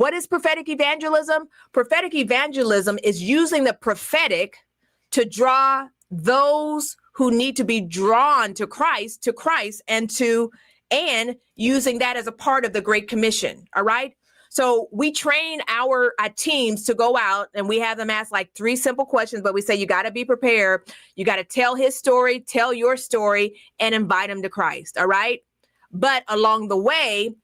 What is prophetic evangelism? Prophetic evangelism is using the prophetic to draw those who need to be drawn to Christ, and using that as a part of the Great Commission. All right. So we train our teams to go out, and we have them ask like 3 simple questions, but we say, you got to be prepared. You got to tell his story, tell your story, and invite him to Christ. All right. But along the way,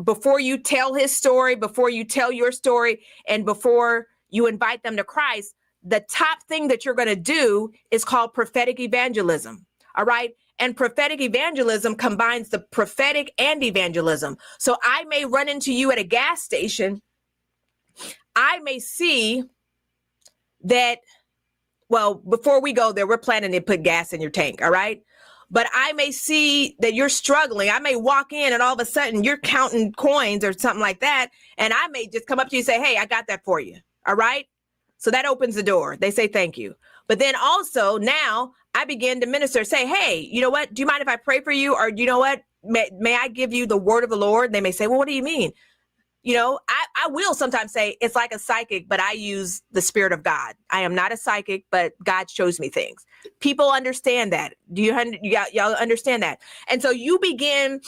before you tell his story, before you tell your story, and before you invite them to Christ, the top thing that you're going to do is called prophetic evangelism. All right. And prophetic evangelism combines the prophetic and evangelism. So I may run into you at a gas station. I may see that, well, before we go there, we're planning to put gas in your tank. All right. But I may see that you're struggling. I may walk in and all of a sudden you're counting coins or something like that. And I may just come up to you and say, hey, I got that for you. All right. So that opens the door. They say, thank you. But then also now I begin to minister, say, hey, you know what? Do you mind if I pray for you? Or you know what? May I give you the word of the Lord? They may say, well, what do you mean? You know, I will sometimes say it's like a psychic, but I use the Spirit of God. I am not a psychic, but God shows me things. People understand that. Y'all understand that? And so you begin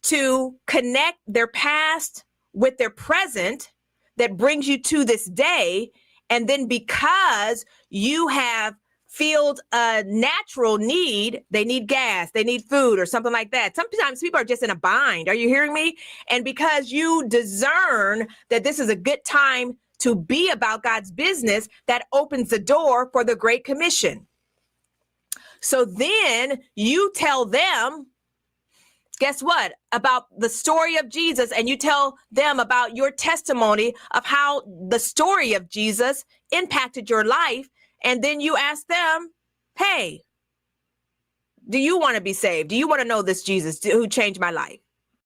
to connect their past with their present that brings you to this day. And then because you have filled a natural need, they need gas, they need food or something like that. Sometimes people are just in a bind. Are you hearing me? And because you discern that this is a good time to be about God's business, that opens the door for the Great Commission. So then you tell them, guess what, about the story of Jesus, and you tell them about your testimony of how the story of Jesus impacted your life. And then you ask them, hey, do you want to be saved? Do you want to know this Jesus who changed my life?